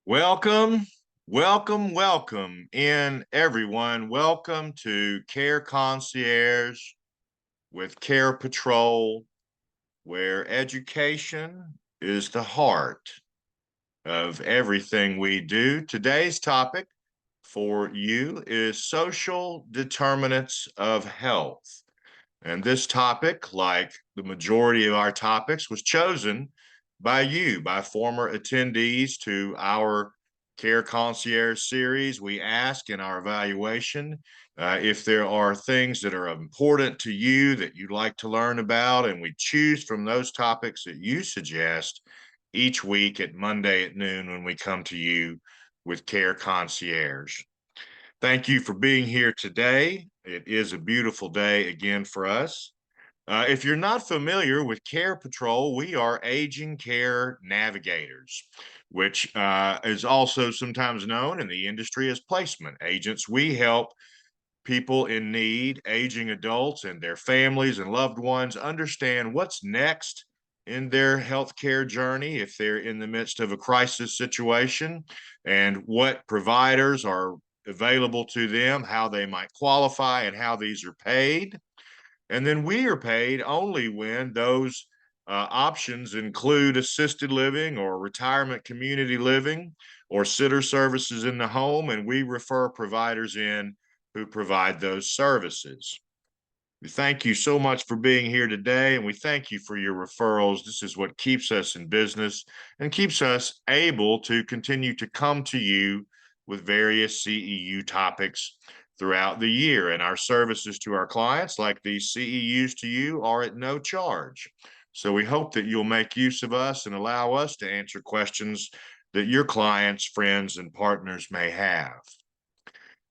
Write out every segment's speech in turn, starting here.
Welcome, welcome in everyone. Welcome to Care Concierge with Care Patrol, where education is the heart of everything we do. Today's topic for you is social determinants of health. And this topic, like the majority of our topics, was chosen by you, by former attendees to our Care Concierge series. We ask in our evaluation if there are things that are important to you that you'd like to learn about, and we choose from those topics that you suggest each week at Monday at noon when we come to you with Care Concierge. Thank you for being here today. It is a beautiful day again for us. If you're not familiar with Care Patrol, we are aging care navigators, which is also sometimes known in the industry as placement agents. We help people in need, aging adults and their families and loved ones understand what's next in their healthcare journey if they're in the midst of a crisis situation, and what providers are available to them, how they might qualify, and how these are paid. And then we are paid only when those options include assisted living or retirement community living or sitter services in the home, and we refer providers in who provide those services. We thank you so much for being here today, and we thank you for your referrals. This is what keeps us in business and keeps us able to continue to come to you with various CEU topics throughout the year. And our services to our clients, like these CEUs to you, are at no charge. So we hope that you'll make use of us and allow us to answer questions that your clients, friends, and partners may have.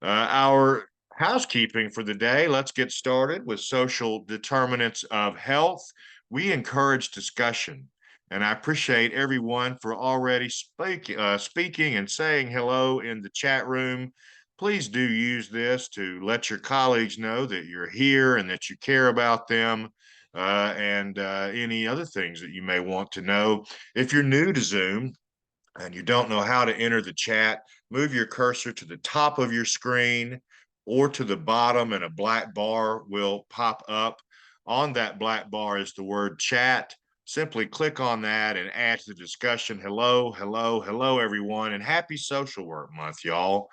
Our housekeeping for the day, let's get started with social determinants of health. We encourage discussion, and I appreciate everyone for already speaking and saying hello in the chat room. Please do use this to let your colleagues know that you're here and that you care about them, and any other things that you may want to know. If you're new to Zoom and you don't know how to enter the chat, move your cursor to the top of your screen or to the bottom, and a black bar will pop up. On that black bar is the word chat. Simply click on that and add to the discussion. Hello, hello, hello, everyone, and happy Social Work Month, y'all.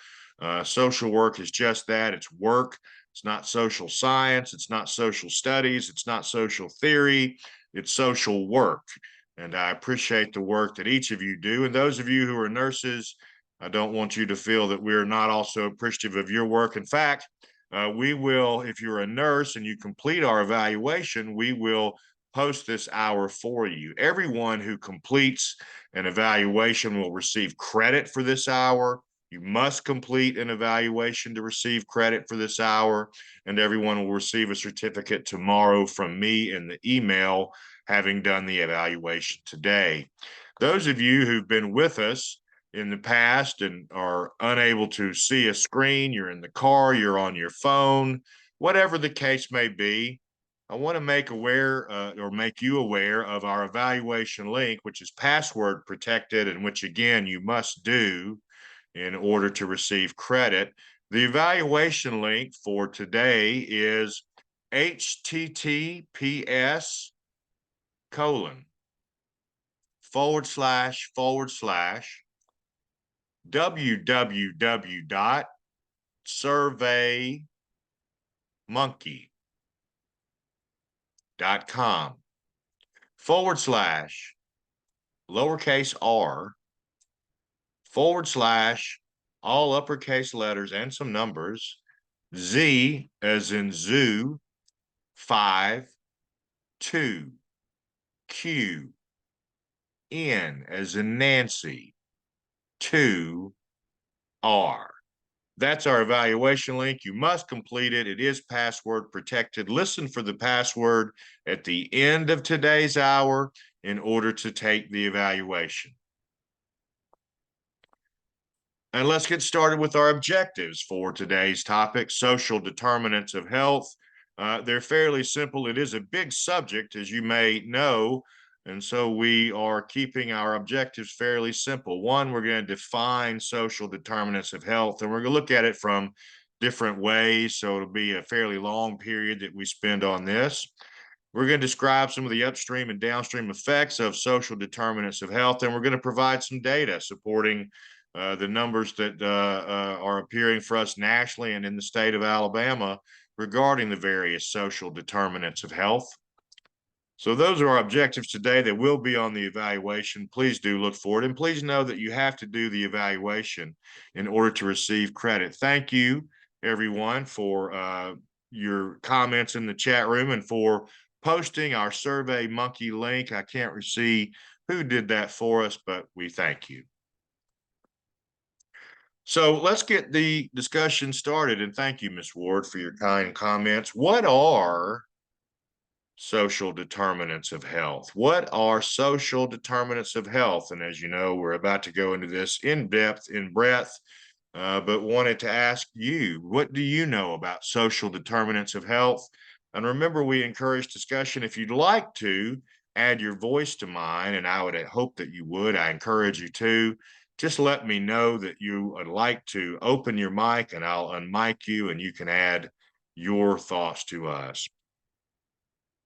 Social work is just that. It's work. It's not social science. It's not social studies. It's not social theory. It's social work. And I appreciate the work that each of you do. And those of you who are nurses, I don't want you to feel that we're not also appreciative of your work. In fact, we will, if you're a nurse and you complete our evaluation, we will post this hour for you. Everyone who completes an evaluation will receive credit for this hour. You must complete an evaluation to receive credit for this hour, and everyone will receive a certificate tomorrow from me in the email having done the evaluation today. Those of you who've been with us in the past and are unable to see a screen, you're in the car, you're on your phone, whatever the case may be, I want to make you aware of our evaluation link, which is password protected, and which again you must do in order to receive credit. The evaluation link for today is https :// www.surveymonkey.com /r/ all uppercase letters and some numbers, Z as in zoo, 5, 2, Q, N as in Nancy, 2, R. That's our evaluation link. You must complete it. It is password protected. Listen for the password at the end of today's hour in order to take the evaluation. And let's get started with our objectives for today's topic, social determinants of health. They're fairly simple. It is a big subject, as you may know, And so we are keeping our objectives fairly simple. One, we're going to define social determinants of health, and we're going to look at it from different ways. So it'll be a fairly long period that we spend on this. We're going to describe some of the upstream and downstream effects of social determinants of health, and we're going to provide some data supporting the numbers that are appearing for us nationally and in the state of Alabama regarding the various social determinants of health. So those are our objectives today. They will be on the evaluation. Please do look for it. And please know that you have to do the evaluation in order to receive credit. Thank you, everyone, for your comments in the chat room and for posting our Survey Monkey link. I can't see who did that for us, but we thank you. So let's get the discussion started. And thank you, Ms. Ward, for your kind comments. What are social determinants of health? What are social determinants of health? And as you know, we're about to go into this in depth, in breadth, but wanted to ask you, what do you know about social determinants of health? And remember, we encourage discussion. If you'd like to add your voice to mine, and I would hope that you would, I encourage you to, just let me know that you would like to open your mic and I'll unmic you and you can add your thoughts to us.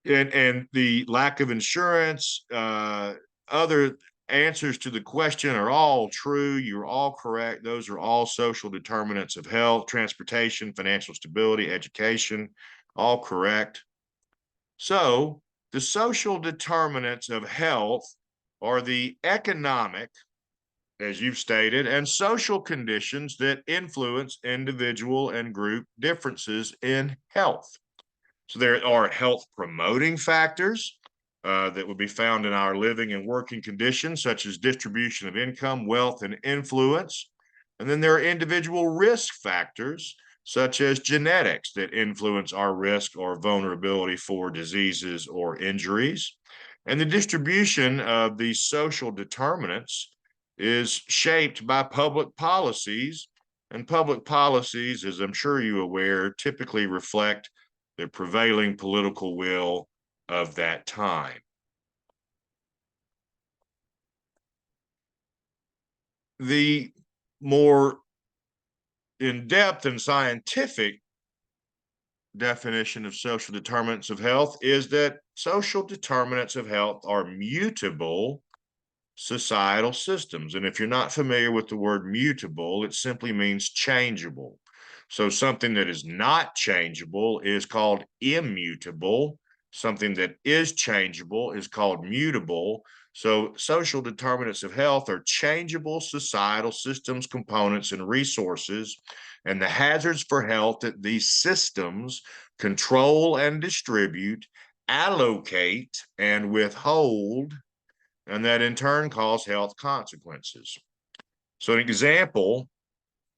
And the lack of insurance, other answers to the question are all true. You're all correct. Those are all social determinants of health, transportation, financial stability, education, all correct. So the social determinants of health are the economic, as you've stated, and social conditions that influence individual and group differences in health. So there are health promoting factors that would be found in our living and working conditions, such as distribution of income, wealth, and influence. And then there are individual risk factors, such as genetics, that influence our risk or vulnerability for diseases or injuries. And the distribution of these social determinants is shaped by public policies. And public policies, as I'm sure you're aware, typically reflect the prevailing political will of that time. The more in-depth and scientific definition of social determinants of health is that social determinants of health are mutable societal systems. And if you're not familiar with the word mutable, it simply means changeable. So something that is not changeable is called immutable. Something that is changeable is called mutable. So social determinants of health are changeable societal systems, components, and resources, and the hazards for health that these systems control and distribute, allocate, and withhold, and that in turn cause health consequences. So an example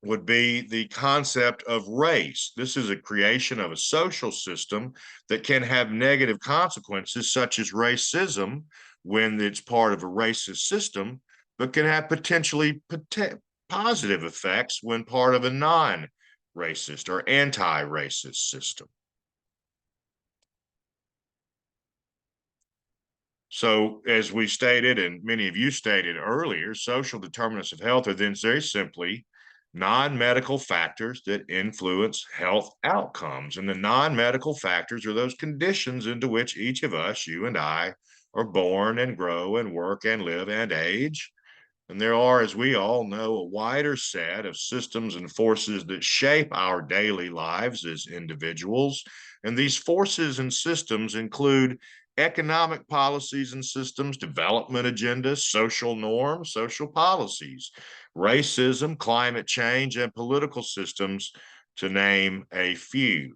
would be the concept of race. This is a creation of a social system that can have negative consequences, such as racism, when it's part of a racist system, but can have potentially positive effects when part of a non-racist or anti-racist system. So, as we stated, and many of you stated earlier, social determinants of health are then very simply non-medical factors that influence health outcomes. And the non-medical factors are those conditions into which each of us, you and I, are born and grow and work and live and age. And there are, as we all know, a wider set of systems and forces that shape our daily lives as individuals. And these forces and systems include economic policies and systems, development agendas, social norms, social policies, racism, climate change, and political systems, to name a few.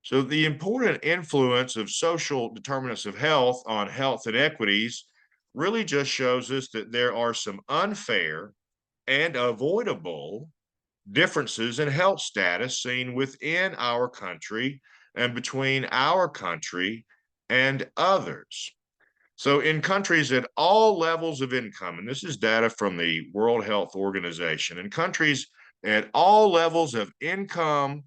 So the important influence of social determinants of health on health inequities really just shows us that there are some unfair and avoidable differences in health status seen within our country and between our country and others. So in countries at all levels of income, and this is data from the World Health Organization, in countries at all levels of income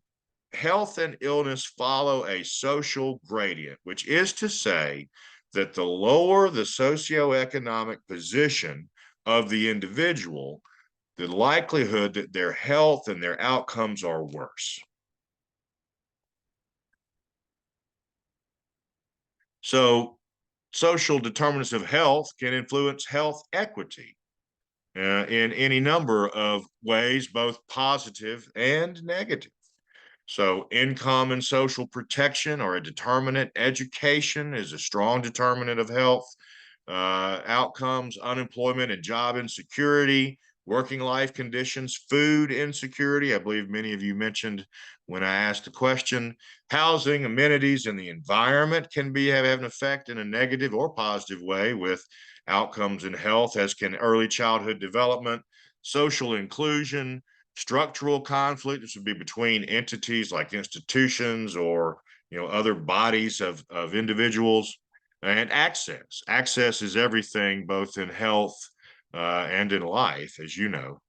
health and illness follow a social gradient, which is to say that the lower the socioeconomic position of the individual, the likelihood that their health and their outcomes are worse. So, social determinants of health can influence health equity in any number of ways, both positive and negative. So, income and social protection are a determinant. Education is a strong determinant of health. Outcomes, unemployment and job insecurity, working life conditions, food insecurity. I believe many of you mentioned when I asked the question. Housing, amenities, and the environment can have an effect in a negative or positive way with outcomes in health, as can early childhood development, social inclusion, structural conflict. This would be between entities like institutions or other bodies of individuals, and access. Access is everything, both in health and in life, as you know.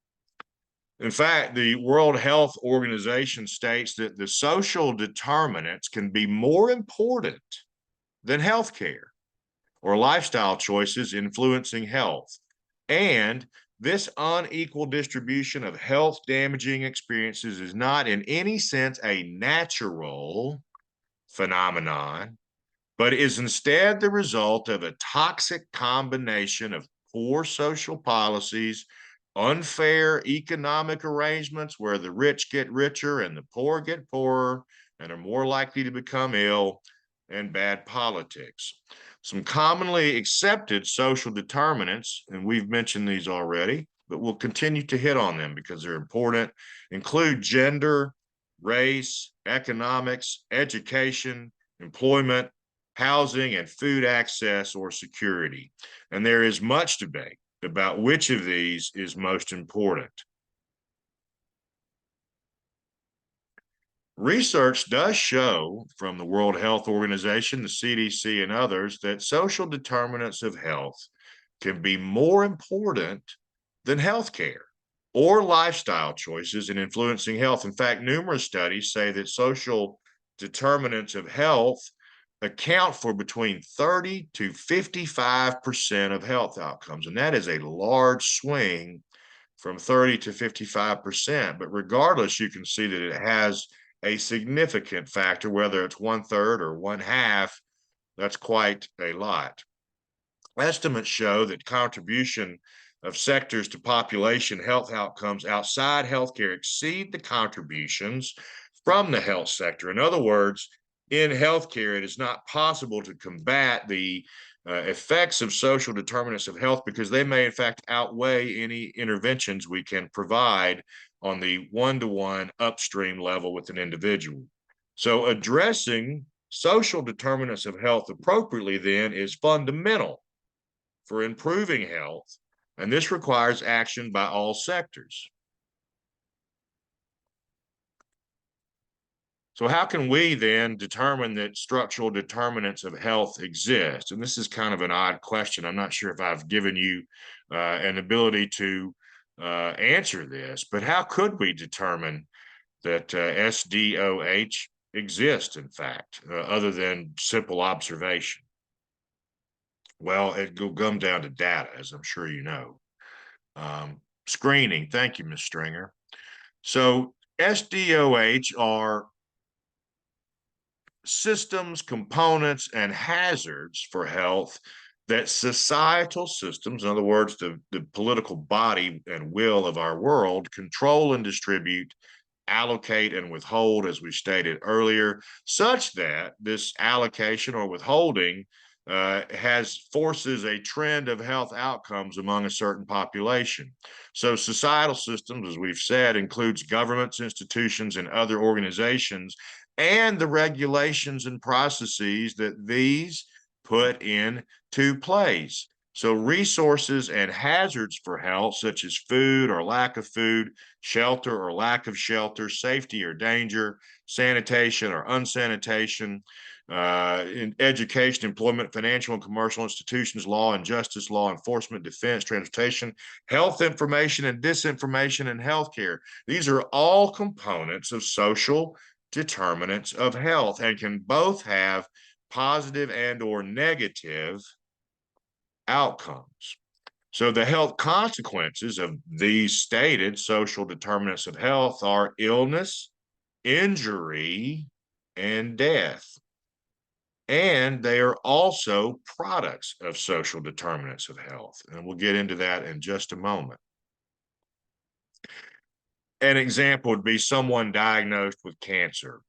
In fact, the World Health Organization states that the social determinants can be more important than healthcare or lifestyle choices influencing health. And this unequal distribution of health damaging experiences is not in any sense a natural phenomenon, but is instead the result of a toxic combination of poor social policies, unfair economic arrangements where the rich get richer and the poor get poorer and are more likely to become ill, and bad politics. Some commonly accepted social determinants, and we've mentioned these already, but we'll continue to hit on them because they're important, include gender, race, economics, education, employment, housing, and food access or security. And there is much debate about which of these is most important. Research does show from the World Health Organization, the CDC, and others that social determinants of health can be more important than healthcare or lifestyle choices in influencing health. In fact, numerous studies say that social determinants of health account for between 30 to 55% of health outcomes. And that is a large swing from 30 to 55%. But regardless, you can see that it has a significant factor, whether it's 1/3 or 1/2, that's quite a lot. Estimates show that contribution of sectors to population health outcomes outside healthcare exceed the contributions from the health sector. In other words, in healthcare, it is not possible to combat the effects of social determinants of health because they may, in fact, outweigh any interventions we can provide on the one-to-one upstream level with an individual. So addressing social determinants of health appropriately then is fundamental for improving health, and this requires action by all sectors. So how can we then determine that structural determinants of health exist? And this is kind of an odd question. I'm not sure if I've given you an ability to answer this, but how could we determine that SDOH exists, in fact, other than simple observation? Well, it will come down to data, as I'm sure you know. Screening. Thank you, Ms. Stringer. So SDOH are systems, components, and hazards for health that societal systems, in other words, the political body and will of our world, control and distribute, allocate and withhold, as we stated earlier, such that this allocation or withholding forces a trend of health outcomes among a certain population. So societal systems, as we've said, includes governments, institutions, and other organizations, and the regulations and processes that these put into place. So resources and hazards for health, such as food or lack of food, shelter or lack of shelter, safety or danger, sanitation or unsanitation, in education, employment, financial and commercial institutions, law and justice, law enforcement, defense, transportation, health information and disinformation, and healthcare. These are all components of social determinants of health and can both have positive and or negative outcomes. So the health consequences of these stated social determinants of health are illness, injury, and death. And they are also products of social determinants of health. And we'll get into that in just a moment. An example would be someone diagnosed with cancer.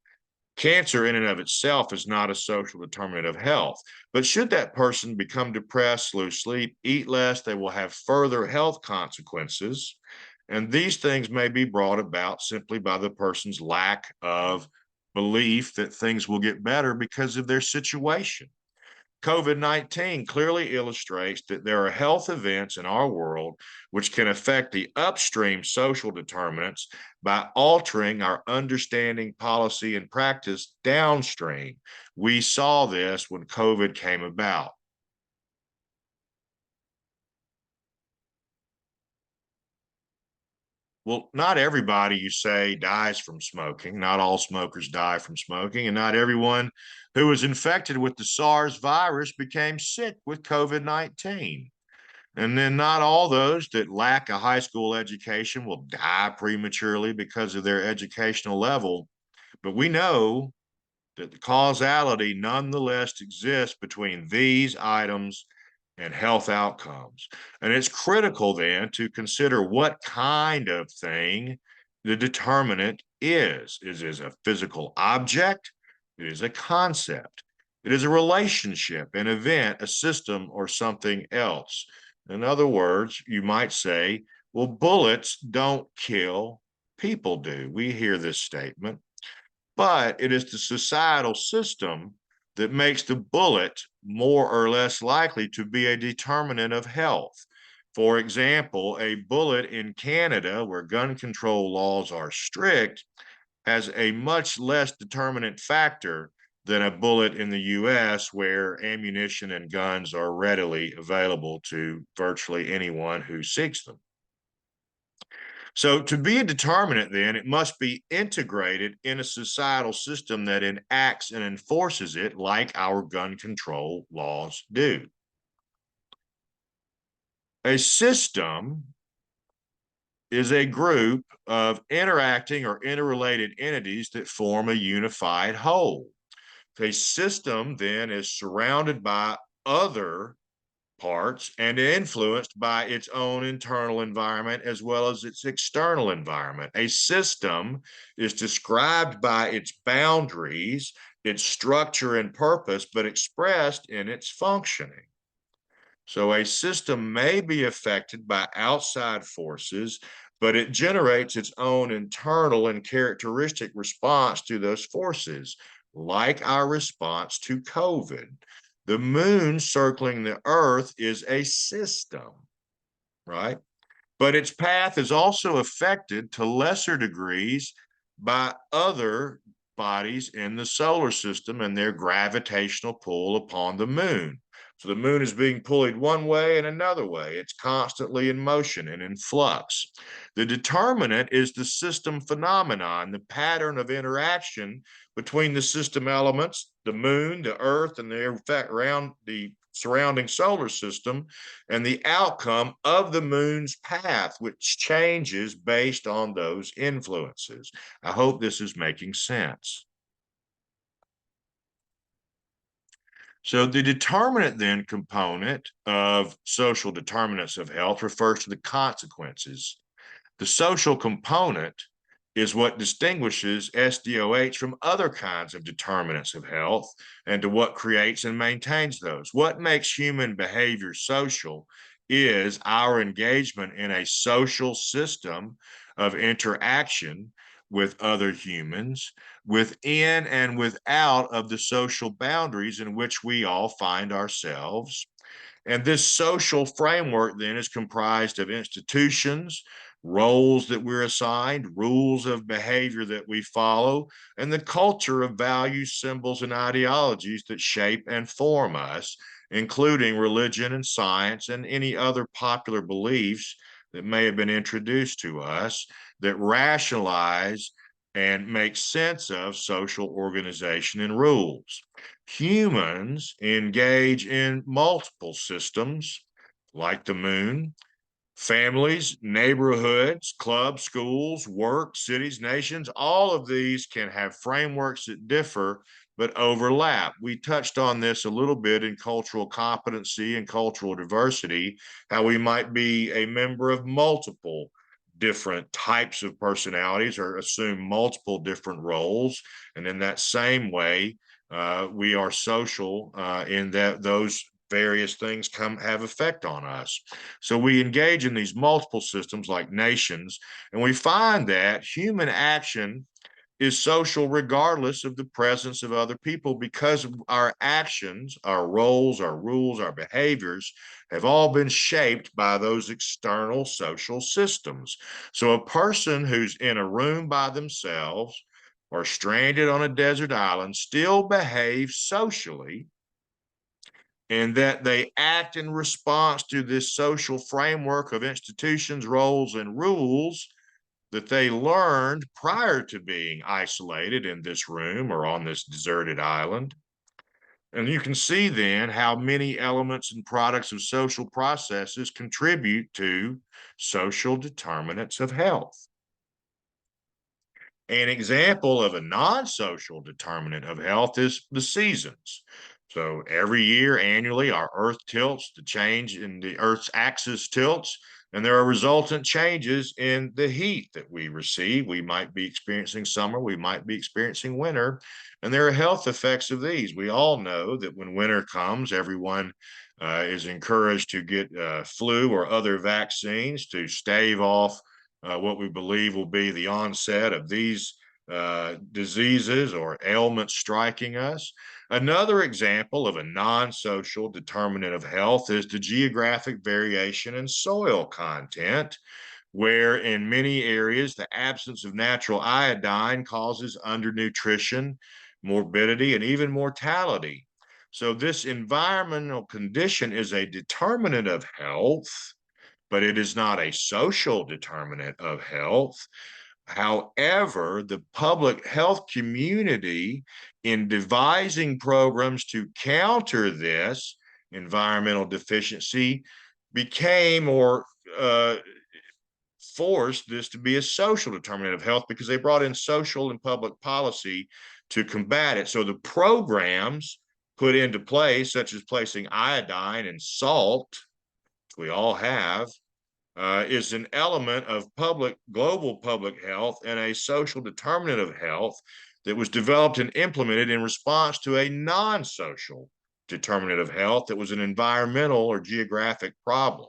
Cancer in and of itself is not a social determinant of health, but should that person become depressed, lose sleep, eat less, they will have further health consequences. And these things may be brought about simply by the person's lack of belief that things will get better because of their situation. COVID-19 clearly illustrates that there are health events in our world which can affect the upstream social determinants by altering our understanding, policy, and practice downstream. We saw this when COVID came about. Well, not everybody, you say, dies from smoking. Not all smokers die from smoking, and not everyone who was infected with the SARS virus became sick with COVID-19. And then not all those that lack a high school education will die prematurely because of their educational level. But we know that the causality nonetheless exists between these items and health outcomes. And it's critical then to consider what kind of thing the determinant is. Is it a physical object? It is a concept. It is a relationship, an event, a system, or something else. In other words, you might say, well, bullets don't kill, people do. We hear this statement, but it is the societal system that makes the bullet more or less likely to be a determinant of health. For example, a bullet in Canada, where gun control laws are strict, has a much less determinant factor than a bullet in the US, where ammunition and guns are readily available to virtually anyone who seeks them. So to be a determinant, then, it must be integrated in a societal system that enacts and enforces it like our gun control laws do. A system is a group of interacting or interrelated entities that form a unified whole. A system then is surrounded by other parts and influenced by its own internal environment as well as its external environment. A system is described by its boundaries, its structure and purpose, but expressed in its functioning. So a system may be affected by outside forces, but it generates its own internal and characteristic response to those forces, like our response to COVID. The moon circling the earth is a system, right? But its path is also affected to lesser degrees by other bodies in the solar system and their gravitational pull upon the moon. So the moon is being pulled one way and another way. It's constantly in motion and in flux. The determinant is the system phenomenon, the pattern of interaction between the system elements, the moon, the earth, and their effect around the surrounding solar system, and the outcome of the moon's path, which changes based on those influences. I hope this is making sense. So the determinant then component of social determinants of health refers to the consequences. The social component is what distinguishes SDOH from other kinds of determinants of health and to what creates and maintains those. What makes human behavior social is our engagement in a social system of interaction with other humans within and without of the social boundaries in which we all find ourselves. And this social framework then is comprised of institutions, roles that we're assigned, rules of behavior that we follow, and the culture of values, symbols, and ideologies that shape and form us, including religion and science and any other popular beliefs that may have been introduced to us that rationalize and make sense of social organization and rules. Humans engage in multiple systems like the moon, families, neighborhoods, clubs, schools, work, cities, nations. All of these can have frameworks that differ but overlap. We touched on this a little bit in cultural competency and cultural diversity, how we might be a member of multiple different types of personalities or assume multiple different roles. And in that same way, we are social in that those various things have effect on us. So we engage in these multiple systems like nations, and we find that human action is social regardless of the presence of other people because our actions, our roles, our rules, our behaviors have all been shaped by those external social systems. So a person who's in a room by themselves or stranded on a desert island still behaves socially, and that they act in response to this social framework of institutions, roles, and rules that they learned prior to being isolated in this room or on this deserted island. And you can see then how many elements and products of social processes contribute to social determinants of health. An example of a non-social determinant of health is the seasons. So every year, annually, our Earth tilts, the change in the Earth's axis tilts, and there are resultant changes in the heat that we receive. We might be experiencing summer, we might be experiencing winter, and there are health effects of these. We all know that when winter comes, everyone is encouraged to get flu or other vaccines to stave off what we believe will be the onset of these diseases or ailments striking us. Another example of a non-social determinant of health is the geographic variation in soil content, where in many areas the absence of natural iodine causes undernutrition, morbidity, and even mortality. So this environmental condition is a determinant of health, but it is not a social determinant of health. However, the public health community, in devising programs to counter this environmental deficiency, became or forced this to be a social determinant of health because they brought in social and public policy to combat it. So the programs put into place, such as placing iodine and salt, which we all have, is an element of global public health and a social determinant of health that was developed and implemented in response to a non-social determinant of health that was an environmental or geographic problem.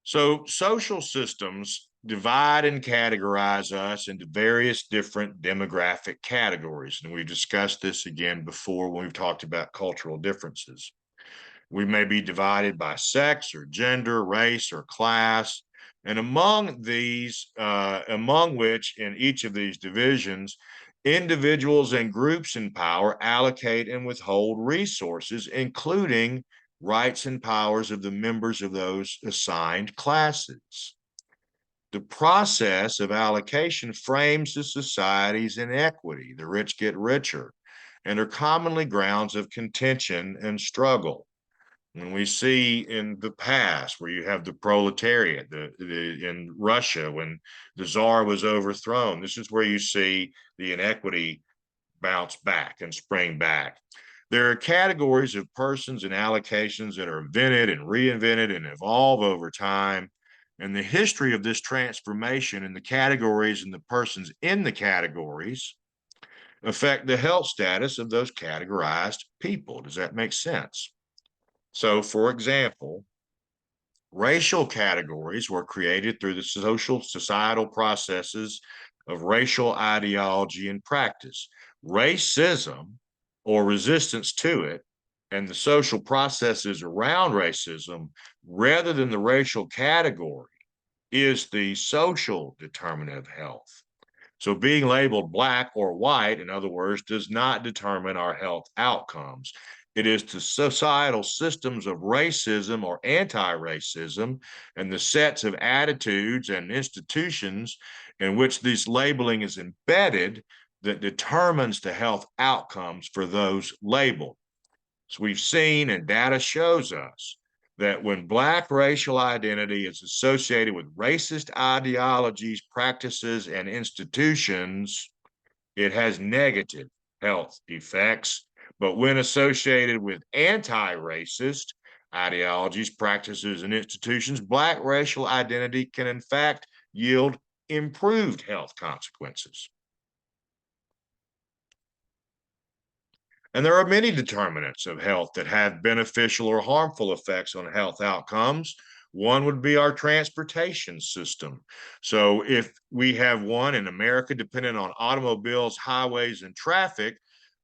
So social systems divide and categorize us into various different demographic categories. And we've discussed this again before when we've talked about cultural differences. We may be divided by sex or gender, race or class. And among these, among which in each of these divisions, individuals and groups in power allocate and withhold resources, including rights and powers of the members of those assigned classes. The process of allocation frames the society's inequity. The rich get richer and are commonly grounds of contention and struggle. When we see in the past where you have the proletariat in Russia, when the Tsar was overthrown, this is where you see the inequity bounce back and spring back. There are categories of persons and allocations that are invented and reinvented and evolve over time. And the history of this transformation and the categories and the persons in the categories affect the health status of those categorized people. Does that make sense? So, for example, racial categories were created through the societal processes of racial ideology and practice. Racism or resistance to it and the social processes around racism, rather than the racial category, is the social determinant of health. So being labeled black or white, in other words, does not determine our health outcomes. It is to societal systems of racism or anti-racism and the sets of attitudes and institutions in which this labeling is embedded that determines the health outcomes for those labeled. So we've seen, and data shows us, that when Black racial identity is associated with racist ideologies, practices, and institutions, it has negative health effects. But when associated with anti-racist ideologies, practices, and institutions, Black racial identity can in fact yield improved health consequences. And there are many determinants of health that have beneficial or harmful effects on health outcomes. One would be our transportation system. So if we have one in America dependent on automobiles, highways, and traffic,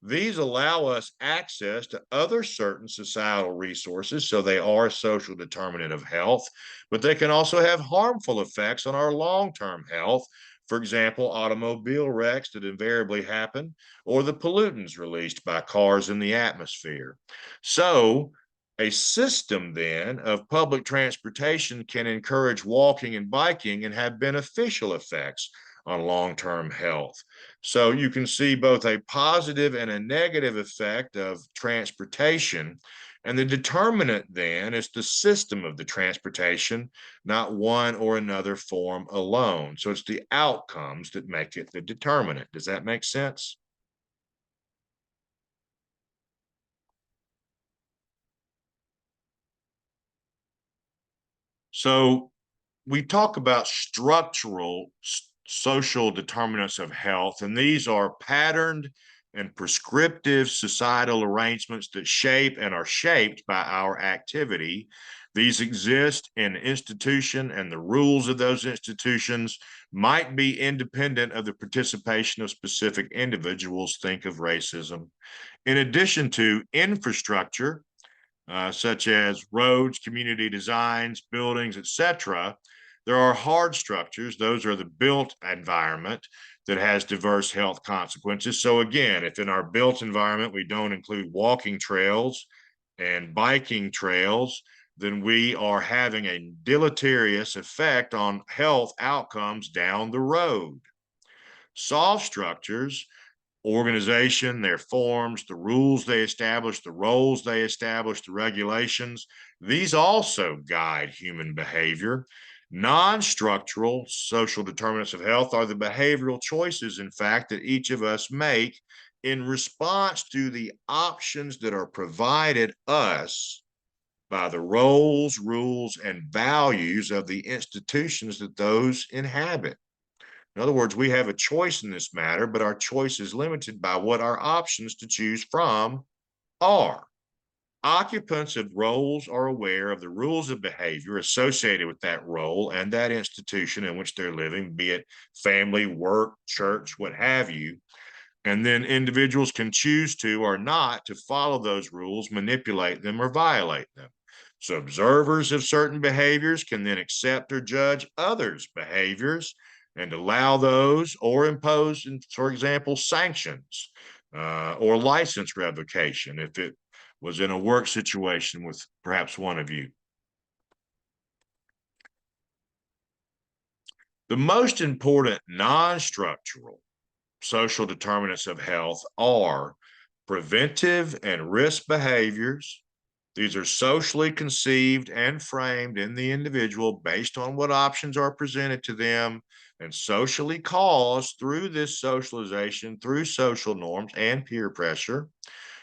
these allow us access to other certain societal resources, so they are a social determinant of health, but they can also have harmful effects on our long-term health. For example, automobile wrecks that invariably happen, or the pollutants released by cars in the atmosphere. So, a system then of public transportation can encourage walking and biking and have beneficial effects on long-term health. So you can see both a positive and a negative effect of transportation. And the determinant then is the system of the transportation, not one or another form alone. So it's the outcomes that make it the determinant. Does that make sense? So we talk about structural social determinants of health, and these are patterned and prescriptive societal arrangements that shape and are shaped by our activity. These exist in institution, and the rules of those institutions might be independent of the participation of specific individuals. Think of racism. In addition to infrastructure, such as roads, community designs, buildings, etc. There are hard structures. Those are the built environment that has diverse health consequences. So again, if in our built environment we don't include walking trails and biking trails, then we are having a deleterious effect on health outcomes down the road. Soft structures, organization, their forms, the rules they establish, the roles they establish, the regulations, these also guide human behavior. Non-structural social determinants of health are the behavioral choices, in fact, that each of us make in response to the options that are provided us by the roles, rules, and values of the institutions that those inhabit. In other words, we have a choice in this matter, but our choice is limited by what our options to choose from are. Occupants of roles are aware of the rules of behavior associated with that role and that institution in which they're living, be it family, work, church, what have you. And then individuals can choose to or not to follow those rules, manipulate them, or violate them. So observers of certain behaviors can then accept or judge others' behaviors and allow those or impose, for example, sanctions or license revocation if it was in a work situation with perhaps one of you. The most important non-structural social determinants of health are preventive and risk behaviors. These are socially conceived and framed in the individual based on what options are presented to them and socially caused through this socialization, through social norms and peer pressure.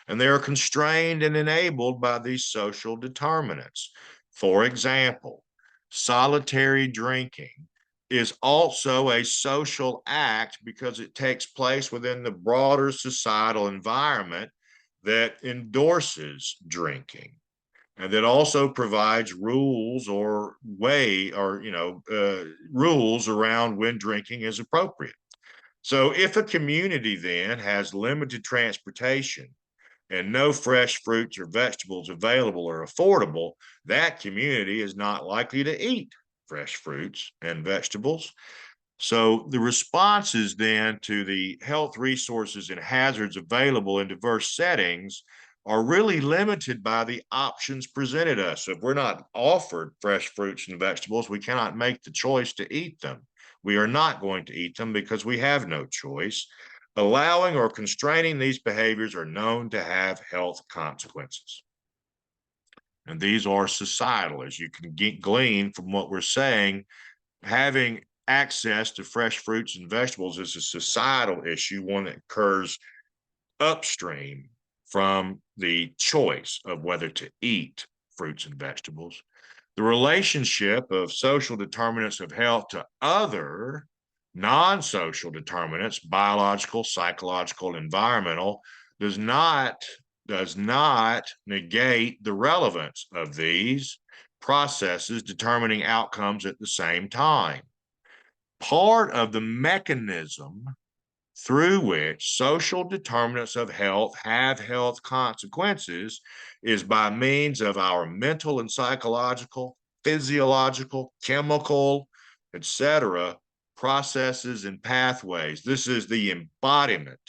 And they are constrained and enabled by these social determinants. For example, solitary drinking is also a social act because it takes place within the broader societal environment that endorses drinking and that also provides rules or rules around when drinking is appropriate. So if a community then has limited transportation and no fresh fruits or vegetables available or affordable, that community is not likely to eat fresh fruits and vegetables. So the responses then to the health resources and hazards available in diverse settings are really limited by the options presented us. So if we're not offered fresh fruits and vegetables, we cannot make the choice to eat them. We are not going to eat them because we have no choice. Allowing or constraining these behaviors are known to have health consequences. And these are societal, as you can glean from what we're saying. Having access to fresh fruits and vegetables is a societal issue, one that occurs upstream from the choice of whether to eat fruits and vegetables. The relationship of social determinants of health to other non-social determinants, biological, psychological, environmental, does not negate the relevance of these processes determining outcomes at the same time. Part of the mechanism through which social determinants of health have health consequences is by means of our mental and psychological, physiological, chemical, etc., processes and pathways. This is the embodiment,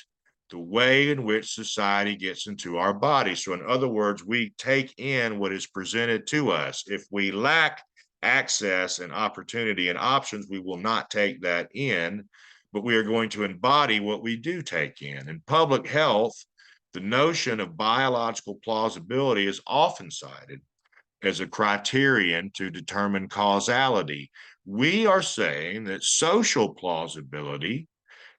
the way in which society gets into our body. So, in other words, we take in what is presented to us. If we lack access and opportunity and options, we will not take that in, but we are going to embody what we do take in. In public health, the notion of biological plausibility is often cited as a criterion to determine causality. We are saying that social plausibility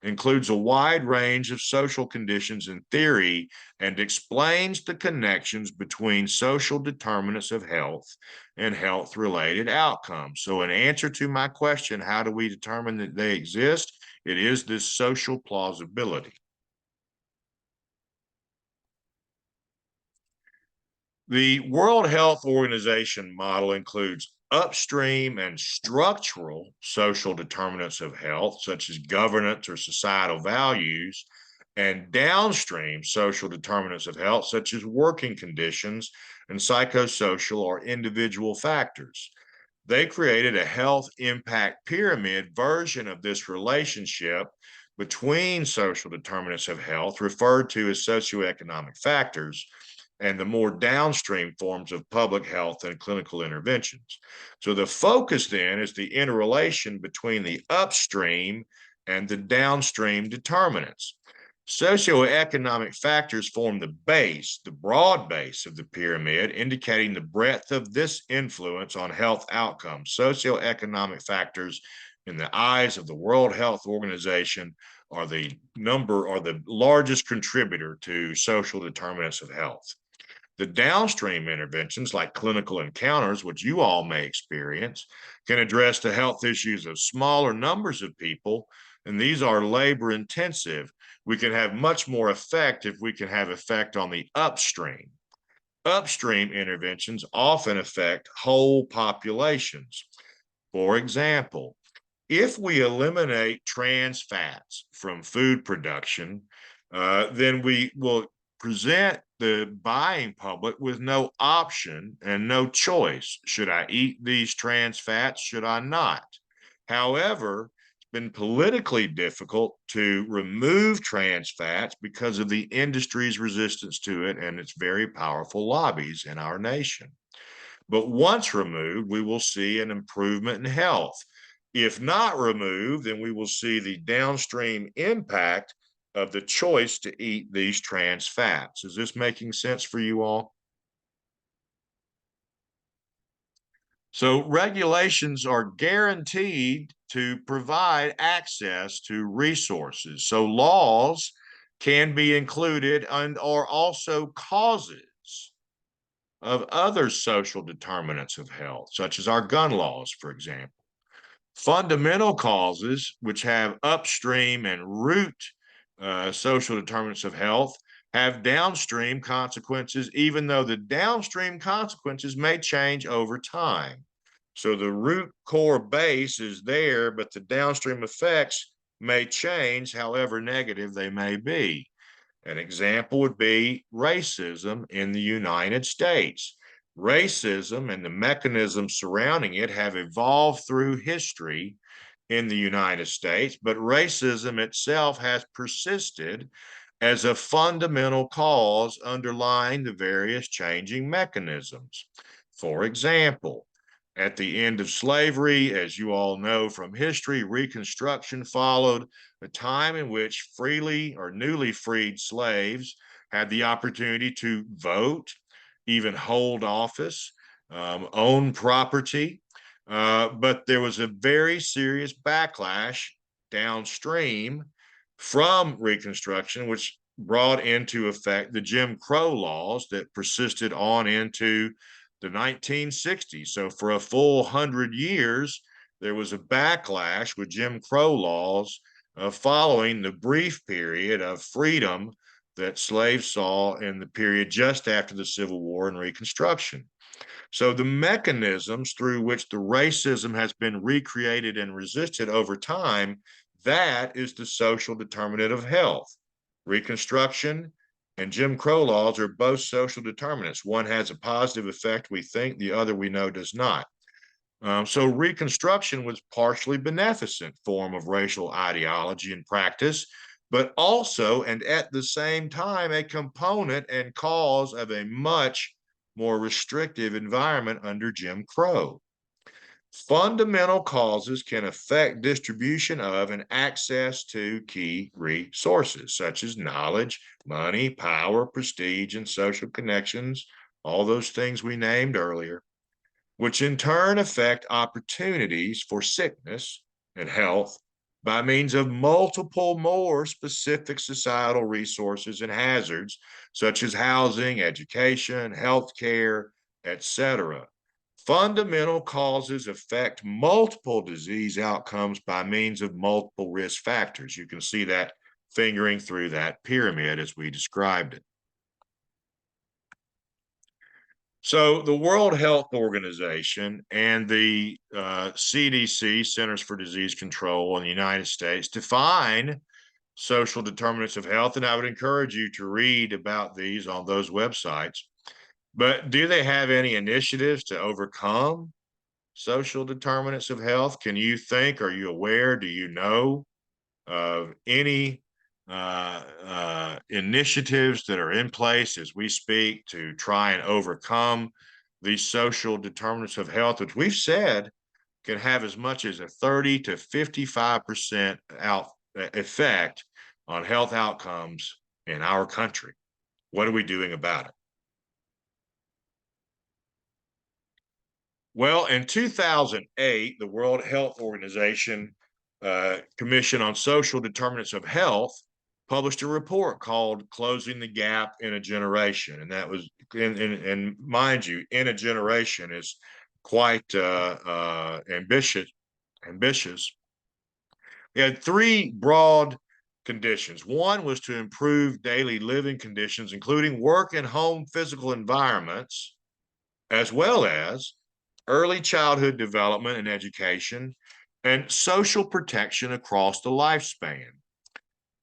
includes a wide range of social conditions in theory and explains the connections between social determinants of health and health-related outcomes. So in answer to my question, how do we determine that they exist? It is this social plausibility. The World Health Organization model includes upstream and structural social determinants of health, such as governance or societal values, and downstream social determinants of health, such as working conditions and psychosocial or individual factors. They created a health impact pyramid version of this relationship between social determinants of health, referred to as socioeconomic factors, and the more downstream forms of public health and clinical interventions. So the focus then is the interrelation between the upstream and the downstream determinants. Socioeconomic factors form the base, the broad base of the pyramid, indicating the breadth of this influence on health outcomes. Socioeconomic factors, in the eyes of the World Health Organization, are the largest contributor to social determinants of health. The downstream interventions, like clinical encounters, which you all may experience, can address the health issues of smaller numbers of people, and these are labor intensive. We can have much more effect if we can have effect on the upstream. Upstream interventions often affect whole populations. For example, if we eliminate trans fats from food production, then we will present the buying public with no option and no choice. Should I eat these trans fats? Should I not? However, it's been politically difficult to remove trans fats because of the industry's resistance to it and its very powerful lobbies in our nation. But once removed, we will see an improvement in health. If not removed, then we will see the downstream impact of the choice to eat these trans fats. Is this making sense for you all? So regulations are guaranteed to provide access to resources. So laws can be included and are also causes of other social determinants of health, such as our gun laws, for example. Fundamental causes, which have upstream and root social determinants of health, have downstream consequences, even though the downstream consequences may change over time. So the root core base is there, but the downstream effects may change, however negative they may be. An example would be racism in the United States. Racism and the mechanisms surrounding it have evolved through history in the United States, but racism itself has persisted as a fundamental cause underlying the various changing mechanisms. For example, at the end of slavery, as you all know from history, Reconstruction followed, a time in which freely or newly freed slaves had the opportunity to vote, even hold office, own property. But there was a very serious backlash downstream from Reconstruction, which brought into effect the Jim Crow laws that persisted on into the 1960s. So for a full 100 years, there was a backlash with Jim Crow laws following the brief period of freedom that slaves saw in the period just after the Civil War and Reconstruction. So the mechanisms through which the racism has been recreated and resisted over time, that is the social determinant of health. Reconstruction and Jim Crow laws are both social determinants. One has a positive effect, we think, the other we know does not. So Reconstruction was partially beneficent form of racial ideology and practice, but also and at the same time a component and cause of a much more restrictive environment under Jim Crow. Fundamental causes can affect distribution of and access to key resources such as knowledge, money, power, prestige, and social connections, all those things we named earlier, which in turn affect opportunities for sickness and health by means of multiple more specific societal resources and hazards, such as housing, education, healthcare, etc. Fundamental causes affect multiple disease outcomes by means of multiple risk factors. You can see that fingering through that pyramid as we described it. So the World Health Organization and the CDC, Centers for Disease Control in the United States, define social determinants of health, and I would encourage you to read about these on those websites. But do they have any initiatives to overcome social determinants of health? Can you think, are you aware, do you know of any initiatives that are in place as we speak to try and overcome these social determinants of health, which we've said can have as much as a 30 to 55% effect on health outcomes in our country? What are we doing about it? Well, in 2008, the World Health Organization Commission on Social Determinants of Health published a report called Closing the Gap in a Generation. And that was, and mind you, in a generation is quite ambitious. We had three broad conditions. One was to improve daily living conditions, including work and home physical environments, as well as early childhood development and education, and social protection across the lifespan.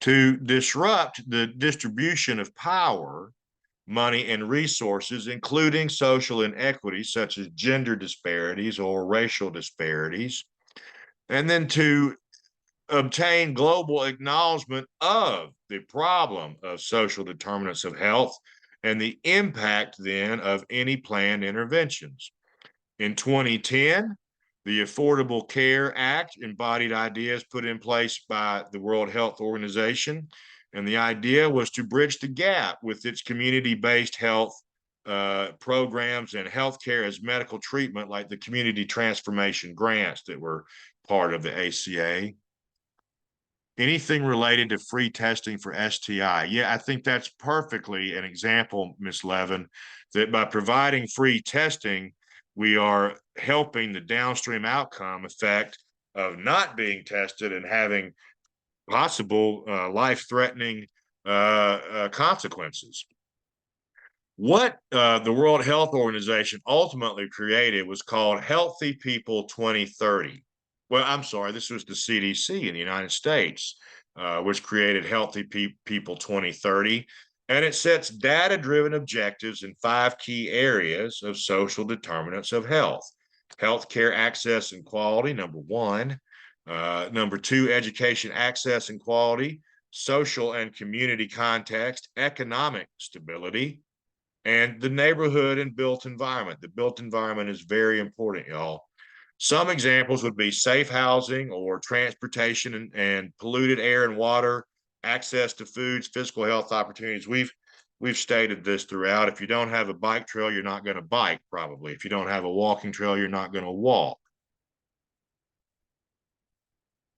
To disrupt the distribution of power, money, and resources, including social inequities such as gender disparities or racial disparities, and then to obtain global acknowledgement of the problem of social determinants of health and the impact then of any planned interventions. In 2010, the Affordable Care Act embodied ideas put in place by the World Health Organization, and the idea was to bridge the gap with its community-based health programs and healthcare as medical treatment, like the community transformation grants that were part of the ACA. Anything related to free testing for STI. Yeah, I think that's perfectly an example, Ms. Levin, that by providing free testing, we are helping the downstream outcome effect of not being tested and having possible life-threatening consequences. What the World Health Organization ultimately created was called Healthy People 2030. Well, I'm sorry, this was the CDC in the United States, which created Healthy People 2030. And it sets data-driven objectives in 5 key areas of social determinants of health. Healthcare access and quality, number 1. Number 2, education access and quality. social and community context, economic stability, and the neighborhood and built environment. The built environment is very important, y'all. Some examples would be safe housing or transportation and polluted air and water, access to foods, physical health opportunities. We've stated this throughout. If you don't have a bike trail, you're not going to bike, probably. If you don't have a walking trail, you're not going to walk.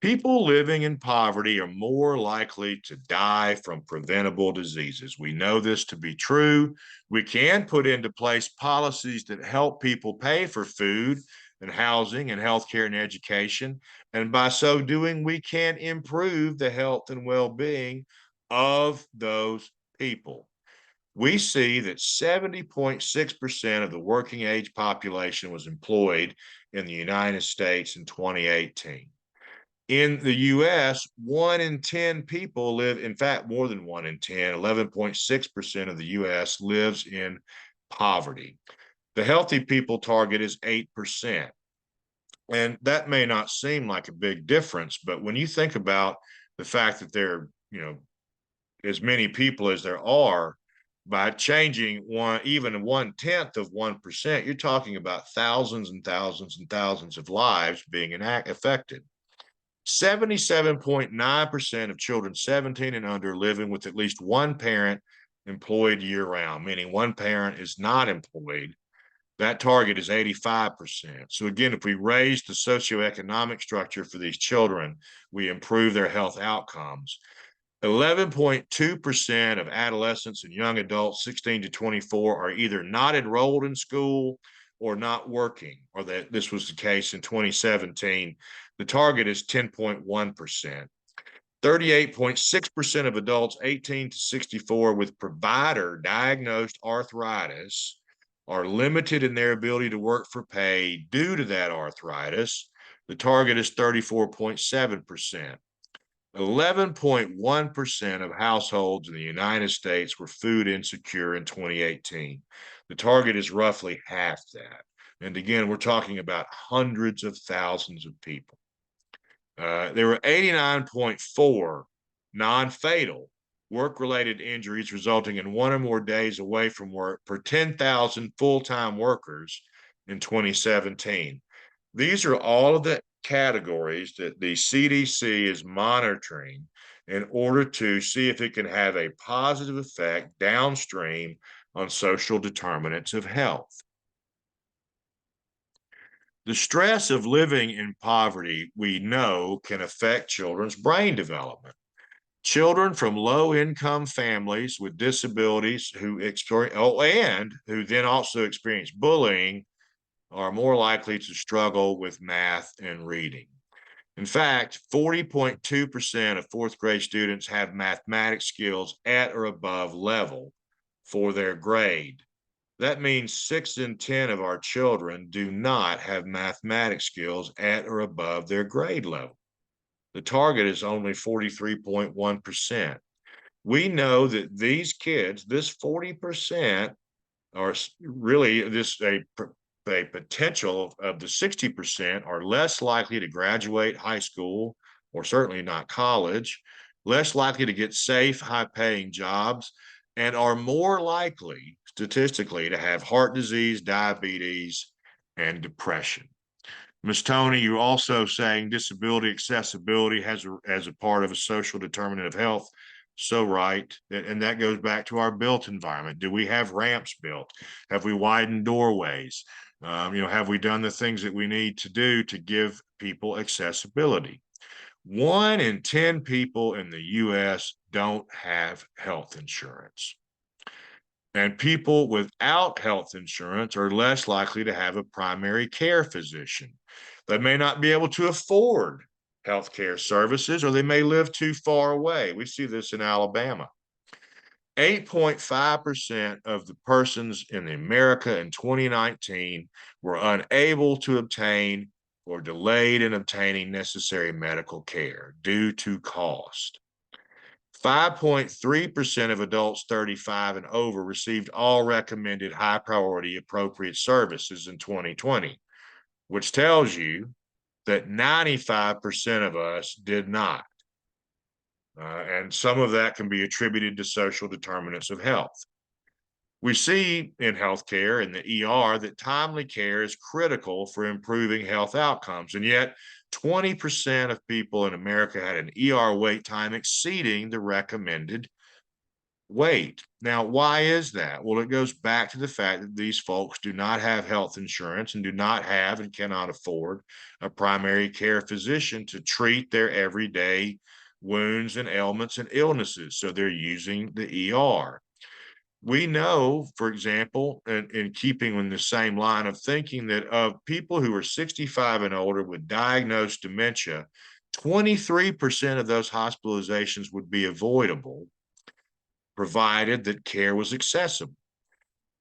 People living in poverty are more likely to die from preventable diseases. We know this to be true. We can put into place policies that help people pay for food and housing and healthcare and education. And by so doing, we can improve the health and well-being of those people. We see that 70.6% of the working age population was employed in the United States in 2018. In the US, 1 in 10 people live, in fact, more than 1 in 10, 11.6% of the US lives in poverty. The healthy people target is 8%. And that may not seem like a big difference, but when you think about the fact that there are, as many people as there are, by changing even 1/10 of 1%, you're talking about thousands and thousands and thousands of lives being affected. 77.9% of children 17 and under living with at least one parent employed year round, meaning one parent is not employed. That target is 85%. So again, if we raise the socioeconomic structure for these children, we improve their health outcomes. 11.2% of adolescents and young adults 16 to 24 are either not enrolled in school or not working, or that this was the case in 2017. The target is 10.1%. 38.6% of adults 18 to 64 with provider diagnosed arthritis are limited in their ability to work for pay due to that arthritis. The target is 34.7%. 11.1% of households in the United States were food insecure in 2018. The target is roughly half that. And again, we're talking about hundreds of thousands of people. There were 89.4 non-fatal work-related injuries resulting in 1 or more days away from work per 10,000 full-time workers in 2017. These are all of the categories that the CDC is monitoring in order to see if it can have a positive effect downstream on social determinants of health. The stress of living in poverty, we know, can affect children's brain development. Children from low-income families with disabilities who experience, and who then also experience bullying are more likely to struggle with math and reading. In fact, 40.2% of fourth grade students have mathematics skills at or above level for their grade. That means 6 in 10 of our children do not have mathematics skills at or above their grade level. The target is only 43.1%. We know that these kids, this 40%, are really a potential of the 60% are less likely to graduate high school, or certainly not college, less likely to get safe, high-paying jobs, and are more likely statistically to have heart disease, diabetes, and depression. Ms. Tony, you're also saying disability accessibility as a part of a social determinant of health. So right. And that goes back to our built environment. Do we have ramps built? Have we widened doorways? Have we done the things that we need to do to give people accessibility? 1 in 10 people in the US don't have health insurance. And people without health insurance are less likely to have a primary care physician. They may not be able to afford healthcare services, or they may live too far away. We see this in Alabama. 8.5% of the persons in America in 2019 were unable to obtain or delayed in obtaining necessary medical care due to cost. 5.3% of adults 35 and over received all recommended high priority appropriate services in 2020, which tells you that 95% of us did not. And some of that can be attributed to social determinants of health. We see in healthcare in the ER that timely care is critical for improving health outcomes. And yet, 20% of people in America had an ER wait time exceeding the recommended wait. Now, why is that? Well, it goes back to the fact that these folks do not have health insurance and do not have and cannot afford a primary care physician to treat their everyday wounds and ailments and illnesses. So they're using the ER. We know, for example, in keeping in the same line of thinking, that of people who are 65 and older with diagnosed dementia, 23% of those hospitalizations would be avoidable, provided that care was accessible.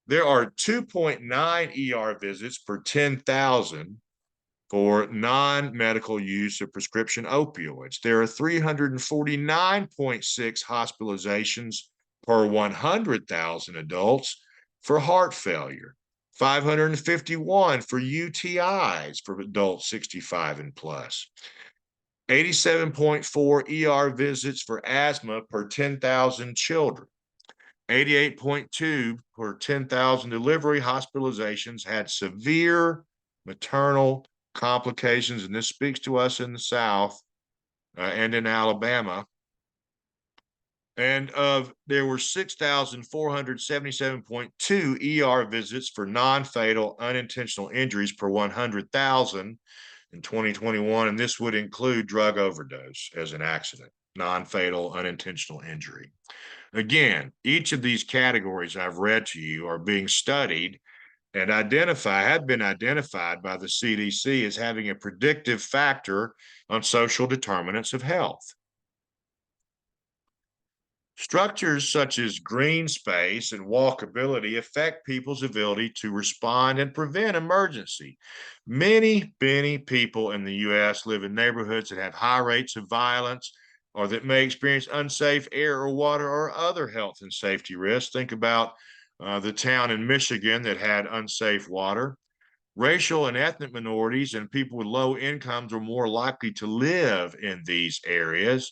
There are 2.9 ER visits per 10,000 for non-medical use of prescription opioids. There are 349.6 hospitalizations per 100,000 adults for heart failure, 551 for UTIs for adults 65 and plus, 87.4 ER visits for asthma per 10,000 children, 88.2 per 10,000 delivery hospitalizations had severe maternal complications, and this speaks to us in the South and in Alabama. And there were 6,477.2 ER visits for non-fatal unintentional injuries per 100,000 in 2021, and this would include drug overdose as an accident, non-fatal unintentional injury. Again, each of these categories I've read to you are being studied and have been identified by the CDC as having a predictive factor on social determinants of health. Structures such as green space and walkability affect people's ability to respond and prevent emergency. Many people in the U.S. live in neighborhoods that have high rates of violence or that may experience unsafe air or water or other health and safety risks. Think about the town in Michigan that had unsafe water. Racial and ethnic minorities and people with low incomes are more likely to live in these areas.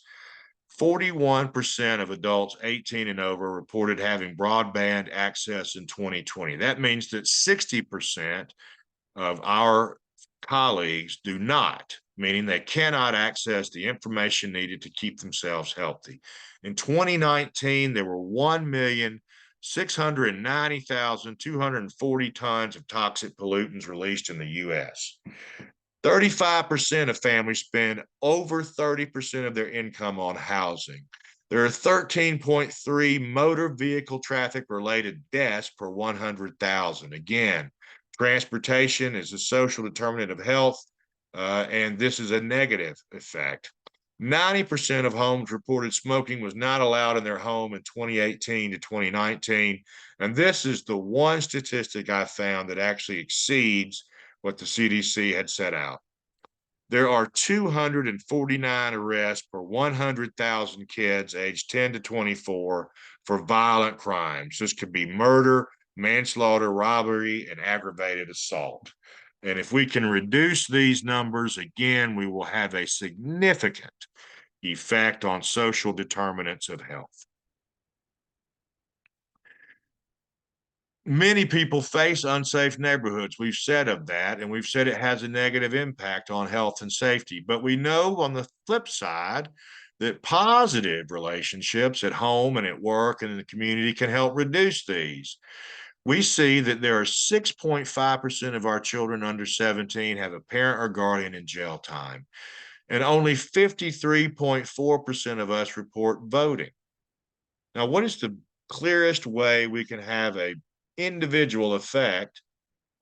41% of adults 18 and over reported having broadband access in 2020. That means that 60% of our colleagues do not, meaning they cannot access the information needed to keep themselves healthy. In 2019, there were 1,690,240 tons of toxic pollutants released in the U.S. 35% of families spend over 30% of their income on housing. There are 13.3 motor vehicle traffic related deaths per 100,000. Again, transportation is a social determinant of health, and this is a negative effect. 90% of homes reported smoking was not allowed in their home in 2018 to 2019. And this is the one statistic I found that actually exceeds what the CDC had set out. There are 249 arrests per 100,000 kids aged 10 to 24 for violent crimes. This could be murder, manslaughter, robbery, and aggravated assault. And if we can reduce these numbers, again, we will have a significant effect on social determinants of health. Many people face unsafe neighborhoods. We've said of that, and we've said it has a negative impact on health and safety. But we know on the flip side that positive relationships at home and at work and in the community can help reduce these. We see that there are 6.5% of our children under 17 have a parent or guardian in jail time, and only 53.4% of us report voting. Now, what is the clearest way we can have a individual effect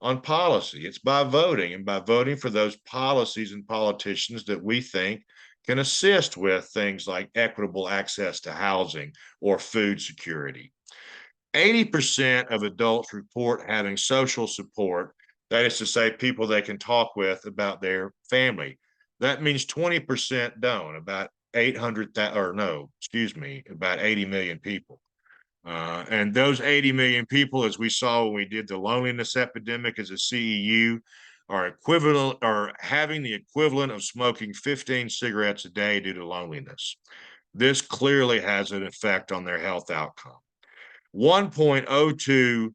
on policy? It's by voting, and by voting for those policies and politicians that we think can assist with things like equitable access to housing or food security. 80% of adults report having social support, that is to say, people they can talk with about their family. That means 20% don't, about 80 million people. And those 80 million people, as we saw when we did the loneliness epidemic as a CEU, are having the equivalent of smoking 15 cigarettes a day due to loneliness. This clearly has an effect on their health outcome. 1.02%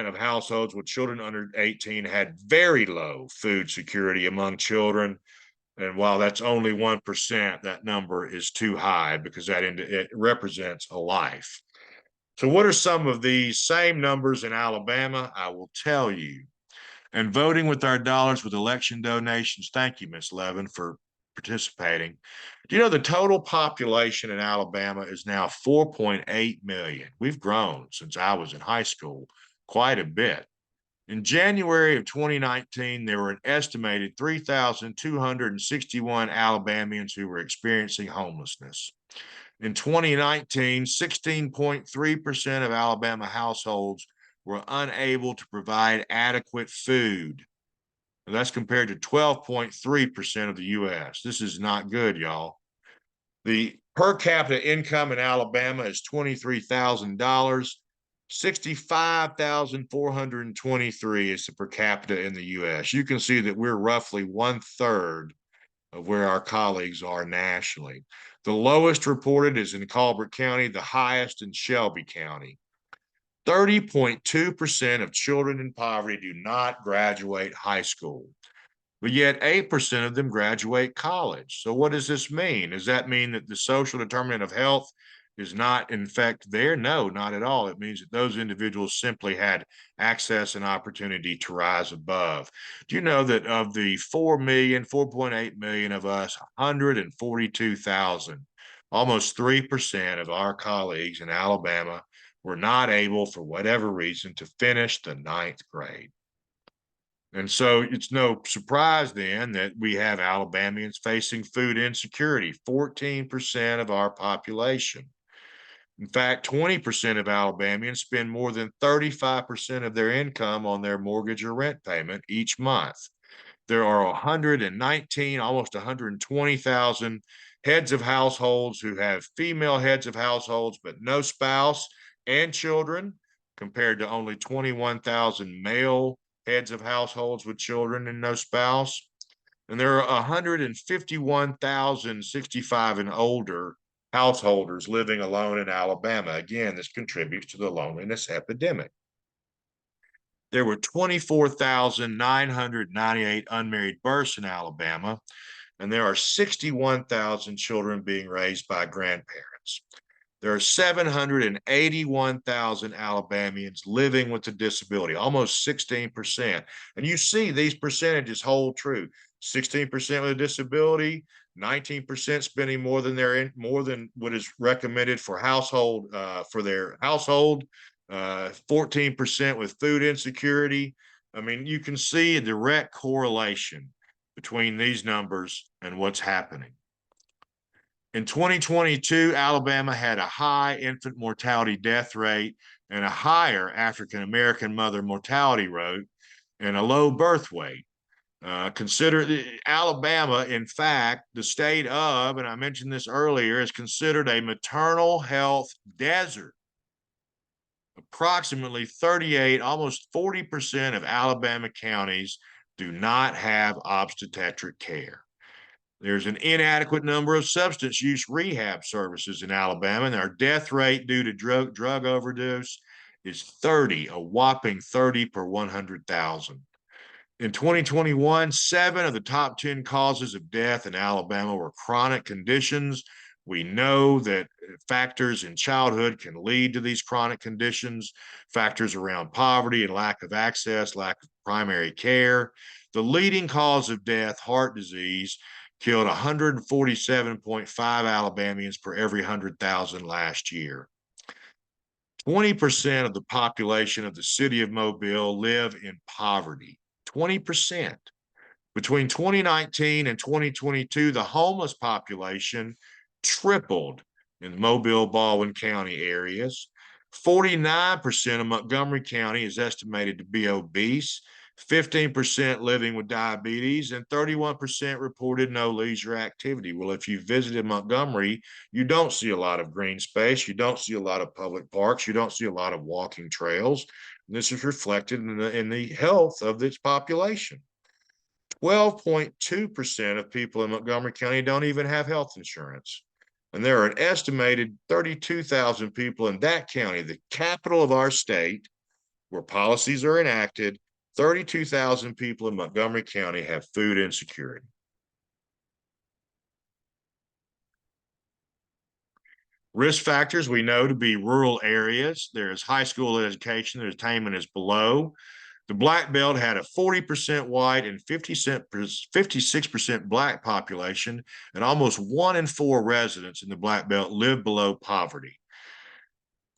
of households with children under 18 had very low food security among children. And while that's only 1%, that number is too high because it represents a life. So what are some of these same numbers in Alabama? I will tell you. And voting with our dollars with election donations. Thank you, Ms. Levin, for participating. Do you know the total population in Alabama is now 4.8 million? We've grown since I was in high school quite a bit. In January of 2019, there were an estimated 3,261 Alabamians who were experiencing homelessness. In 2019, 16.3% of Alabama households were unable to provide adequate food. And that's compared to 12.3% of the U.S. This is not good, y'all. The per capita income in Alabama is $23,000. 65,423 is the per capita in the U.S. You can see that we're roughly 1/3 of where our colleagues are nationally. The lowest reported is in Colbert County, the highest in Shelby County. 30.2% of children in poverty do not graduate high school, but yet 8% of them graduate college. So what does this mean? Does that mean that the social determinant of health is not in fact there? No, not at all. It means that those individuals simply had access and opportunity to rise above. Do you know that of the 4.8 million of us, 142,000, almost 3% of our colleagues in Alabama were not able, for whatever reason, to finish the 9th grade? And so it's no surprise then that we have Alabamians facing food insecurity, 14% of our population. In fact, 20% of Alabamians spend more than 35% of their income on their mortgage or rent payment each month. There are 119, almost 120,000 heads of households who have female heads of households, but no spouse and children, compared to only 21,000 male heads of households with children and no spouse. And there are 151,000 65 and older householders living alone in Alabama. Again, this contributes to the loneliness epidemic. There were 24,998 unmarried births in Alabama, and there are 61,000 children being raised by grandparents. There are 781,000 Alabamians living with a disability, almost 16%. And you see these percentages hold true. 16% with a disability, 19% spending more than what is recommended for their household, 14% with food insecurity. I mean, you can see a direct correlation between these numbers and what's happening. In 2022, Alabama had a high infant mortality death rate and a higher African-American mother mortality rate and a low birth weight. Consider Alabama, in fact, the state of, and I mentioned this earlier, is considered a maternal health desert. Approximately 38, almost 40% of Alabama counties do not have obstetric care. There's an inadequate number of substance use rehab services in Alabama, and our death rate due to drug overdose is 30, a whopping 30 per 100,000. In 2021, 7 of the top 10 causes of death in Alabama were chronic conditions. We know that factors in childhood can lead to these chronic conditions, factors around poverty and lack of access, lack of primary care. The leading cause of death, heart disease, killed 147.5 Alabamians per every 100,000 last year. 20% of the population of the city of Mobile live in poverty. 20%. Between 2019 and 2022, the homeless population tripled in the Mobile, Baldwin County areas. 49% of Montgomery County is estimated to be obese, 15% living with diabetes, and 31% reported no leisure activity. Well, if you visited Montgomery, you don't see a lot of green space. You don't see a lot of public parks. You don't see a lot of walking trails. And this is reflected in the health of its population. 12.2% of people in Montgomery County don't even have health insurance. And there are an estimated 32,000 people in that county, the capital of our state, where policies are enacted. 32,000 people in Montgomery County have food insecurity. Risk factors we know to be rural areas. There's high school education, there's attainment is below. The Black Belt had a 40% white and 56% Black population, and almost 1 in 4 residents in the Black Belt live below poverty.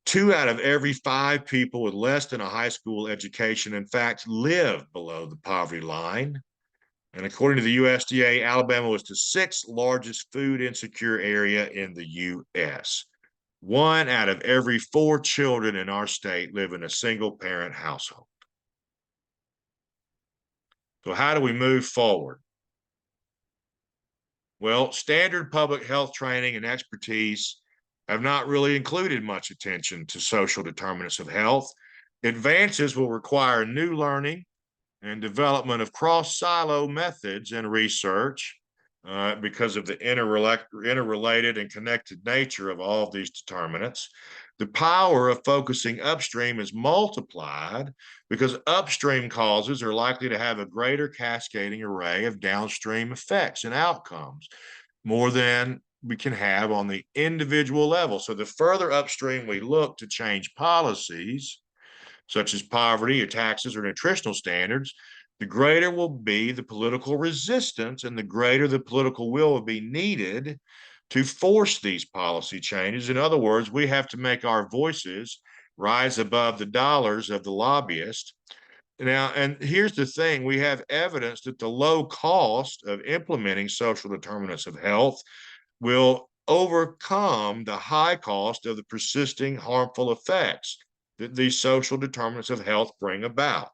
2 out of every 5 people with less than a high school education, in fact, live below the poverty line. And according to the USDA, Alabama was the 6th largest food insecure area in the U.S. 1 out of every 4 children in our state live in a single parent household. So how do we move forward? Well, standard public health training and expertise have not really included much attention to social determinants of health. Advances will require new learning and development of cross-silo methods and research because of the interrelated and connected nature of all of these determinants. The power of focusing upstream is multiplied because upstream causes are likely to have a greater cascading array of downstream effects and outcomes, more than we can have on the individual level. So the further upstream we look to change policies, such as poverty or taxes or nutritional standards, the greater will be the political resistance and the greater the political will be needed to force these policy changes. In other words, we have to make our voices rise above the dollars of the lobbyists. Now, and here's the thing, we have evidence that the low cost of implementing social determinants of health will overcome the high cost of the persisting harmful effects that these social determinants of health bring about.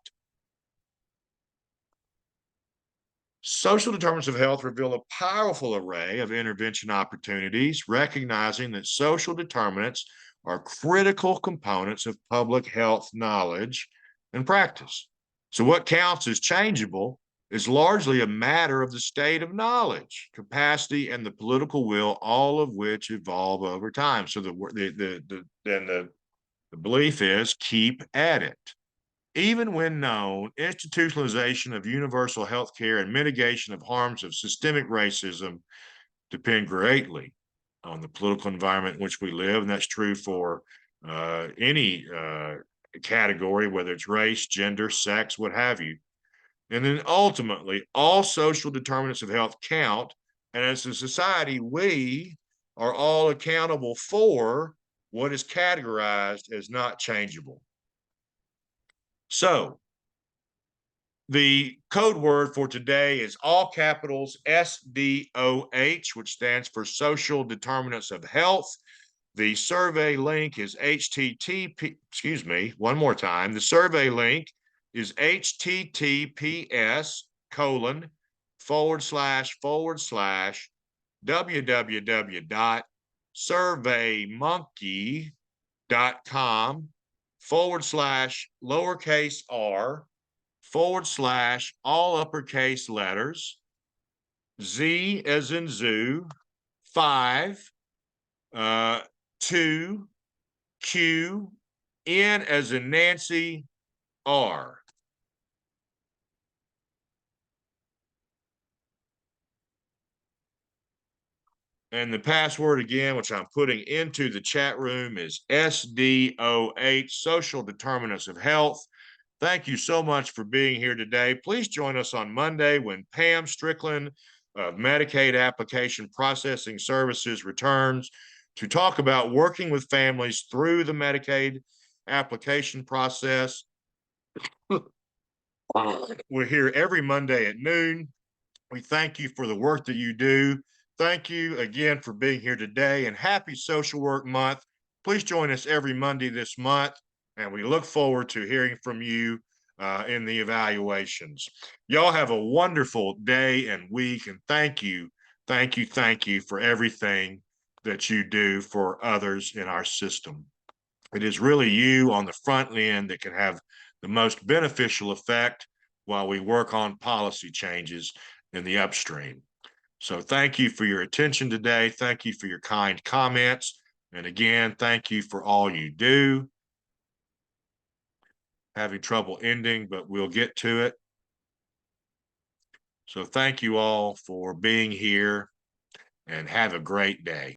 Social determinants of health reveal a powerful array of intervention opportunities, recognizing that social determinants are critical components of public health knowledge and practice. So what counts as changeable is largely a matter of the state of knowledge, capacity, and the political will, all of which evolve over time. So the belief is keep at it. Even when known, institutionalization of universal health care and mitigation of harms of systemic racism depend greatly on the political environment in which we live. And that's true for any category, whether it's race, gender, sex, what have you. And then ultimately, all social determinants of health count. And as a society, we are all accountable for what is categorized as not changeable. So the code word for today is all capitals SDOH, which stands for social determinants of health. The survey link is one more time. The survey link is https://www.surveymonkey.com/lowercase r/all uppercase letters, Z as in zoo, 5, 2, Q, N as in Nancy, R. And the password again, which I'm putting into the chat room, is SDOH, Social Determinants of Health. Thank you so much for being here today. Please join us on Monday when Pam Strickland of Medicaid Application Processing Services returns to talk about working with families through the Medicaid application process. We're here every Monday at noon. We thank you for the work that you do. Thank you again for being here today, and happy Social Work Month. Please join us every Monday this month, and we look forward to hearing from you in the evaluations. Y'all have a wonderful day and week, and thank you for everything that you do for others in our system. It is really you on the front end that can have the most beneficial effect while we work on policy changes in the upstream. So thank you for your attention today. Thank you for your kind comments. And again, thank you for all you do. Having trouble ending, but we'll get to it. So thank you all for being here and have a great day.